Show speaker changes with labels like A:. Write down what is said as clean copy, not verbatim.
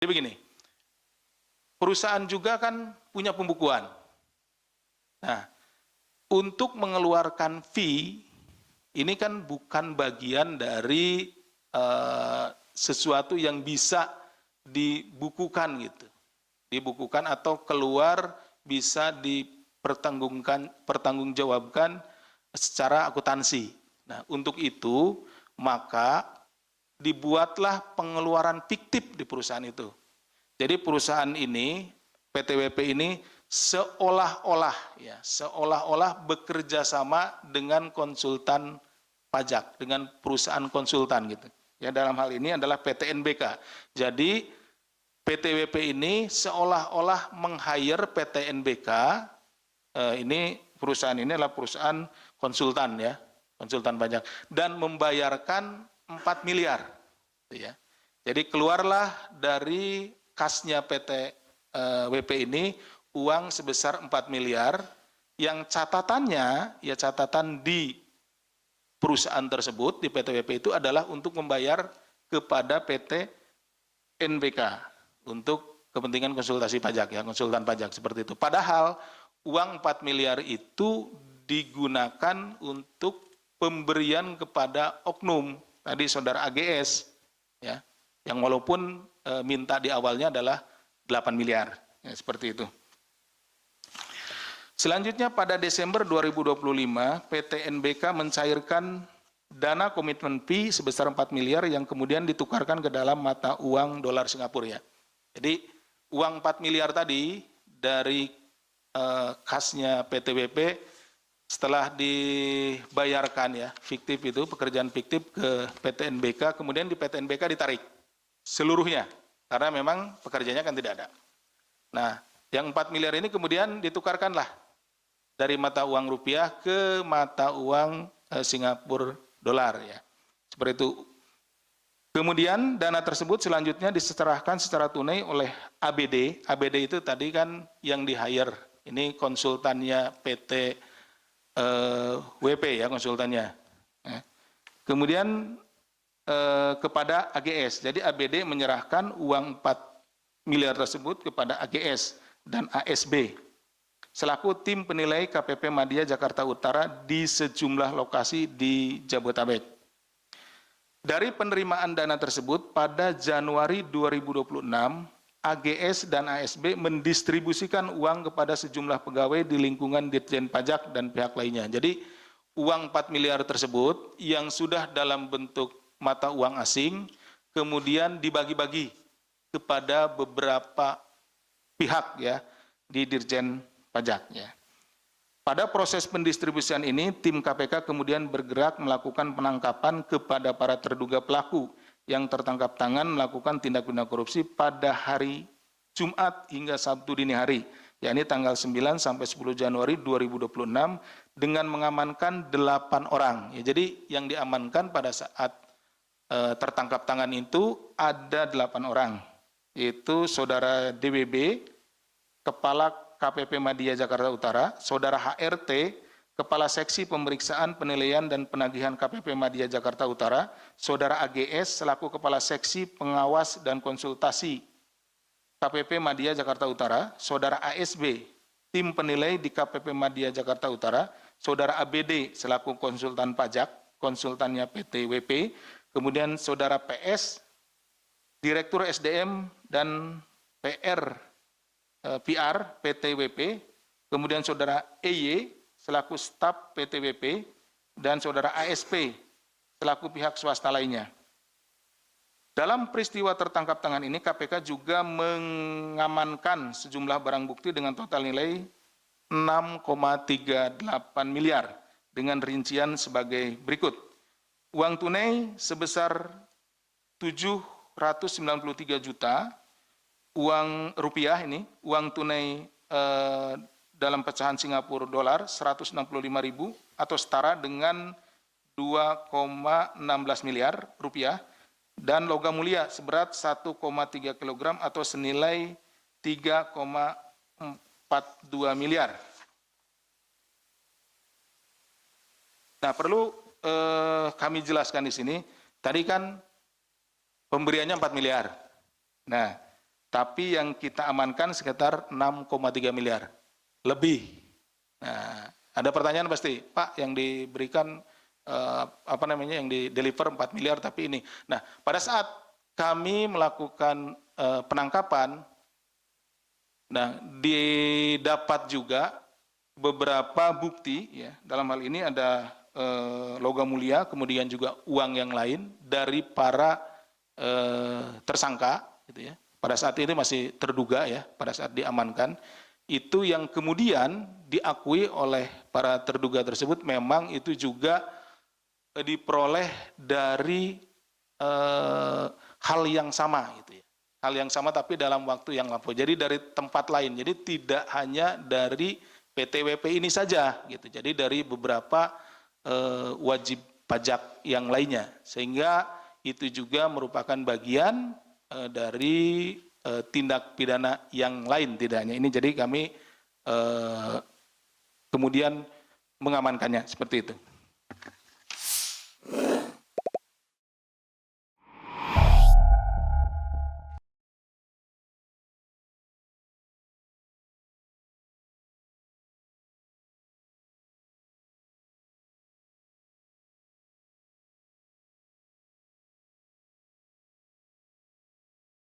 A: Jadi begini, perusahaan juga kan punya pembukuan. Nah, untuk mengeluarkan fee, ini kan bukan bagian dari sesuatu yang bisa dibukukan gitu. Dibukukan atau keluar bisa pertanggungjawabkan secara akuntansi. Nah, untuk itu maka dibuatlah pengeluaran fiktif di perusahaan itu. Jadi perusahaan ini, PTWP ini seolah-olah bekerja sama dengan konsultan pajak, dengan perusahaan konsultan gitu. Ya, dalam hal ini adalah PT NBK. Jadi PTWP ini seolah-olah meng-hire PT NBK, ini perusahaan ini adalah perusahaan konsultan ya, konsultan pajak, dan membayarkan 4 miliar. Ya. Jadi keluarlah dari kasnya PT WP ini uang sebesar 4 miliar yang catatannya, ya catatan di perusahaan tersebut, di PTWP itu adalah untuk membayar kepada PT NBK untuk kepentingan konsultasi pajak, ya konsultan pajak seperti itu. Padahal uang 4 miliar itu digunakan untuk pemberian kepada oknum, tadi saudara AGS, ya, yang walaupun minta di awalnya adalah 8 miliar, ya, seperti itu. Selanjutnya pada Desember 2025, PT NBK mencairkan dana komitmen fee sebesar 4 miliar yang kemudian ditukarkan ke dalam mata uang dolar Singapura ya. Jadi uang 4 miliar tadi dari kasnya PTWP setelah dibayarkan ya, fiktif itu, pekerjaan fiktif ke PT NBK, kemudian di PT NBK ditarik seluruhnya, karena memang pekerjaannya kan tidak ada. Nah, yang 4 miliar ini kemudian ditukarkanlah dari mata uang rupiah ke mata uang Singapura dolar ya. Seperti itu. Kemudian dana tersebut selanjutnya diserahkan secara tunai oleh ABD. ABD itu tadi kan yang di-hire. Ini konsultannya PT WP ya, konsultannya. Kemudian kepada AGS. Jadi ABD menyerahkan uang 4 miliar tersebut kepada AGS dan ASB selaku tim penilai KPP Madya Jakarta Utara di sejumlah lokasi di Jabodetabek. Dari penerimaan dana tersebut pada Januari 2026, AGS dan ASB mendistribusikan uang kepada sejumlah pegawai di lingkungan Ditjen Pajak dan pihak lainnya. Jadi uang 4 miliar tersebut yang sudah dalam bentuk mata uang asing kemudian dibagi-bagi kepada beberapa pihak ya di Dirjen Pajak ya. Pada proses pendistribusian ini, tim KPK kemudian bergerak melakukan penangkapan kepada para terduga pelaku yang tertangkap tangan melakukan tindak pidana korupsi pada hari Jumat hingga Sabtu dini hari, yakni tanggal 9 sampai 10 Januari 2026 dengan mengamankan 8 orang. Ya, jadi yang diamankan pada saat tertangkap tangan itu ada 8 orang, yaitu Saudara DWB, Kepala KPP Madya Jakarta Utara, Saudara HRT, Kepala Seksi Pemeriksaan, Penilaian, dan Penagihan KPP Madya Jakarta Utara, Saudara AGS selaku Kepala Seksi Pengawas dan Konsultasi KPP Madya Jakarta Utara, Saudara ASB, Tim Penilai di KPP Madya Jakarta Utara, Saudara ABD selaku Konsultan Pajak, konsultannya PT WP, kemudian Saudara PS, Direktur SDM dan PR PT WP, kemudian Saudara EY selaku staf PT WP, dan Saudara ASP selaku pihak swasta lainnya. Dalam peristiwa tertangkap tangan ini, KPK juga mengamankan sejumlah barang bukti dengan total nilai 6,38 miliar dengan rincian sebagai berikut. Uang tunai sebesar 793 juta, uang rupiah ini, uang tunai dalam pecahan Singapura dolar 165.000 atau setara dengan 2,16 miliar rupiah, dan logam mulia seberat 1,3 kg atau senilai 3,42 miliar. Nah, perlu kami jelaskan di sini, tadi kan pemberiannya 4 miliar. Nah, tapi yang kita amankan sekitar 6,3 miliar lebih. Nah, ada pertanyaan pasti, Pak, yang diberikan yang di deliver 4 miliar tapi ini. Nah, pada saat kami melakukan penangkapan, nah didapat juga beberapa bukti, ya, dalam hal ini ada logam mulia, kemudian juga uang yang lain dari para tersangka, gitu ya. Pada saat ini masih terduga, ya, pada saat diamankan, itu yang kemudian diakui oleh para terduga tersebut memang itu juga diperoleh dari hal yang sama, gitu ya. Hal yang sama tapi dalam waktu yang lampau. Jadi dari tempat lain. Jadi tidak hanya dari PTWP ini saja, gitu. Jadi dari beberapa wajib pajak yang lainnya. Sehingga itu juga merupakan bagian dari tindak pidana yang lain, tidak hanya ini. Jadi kami kemudian mengamankannya seperti itu.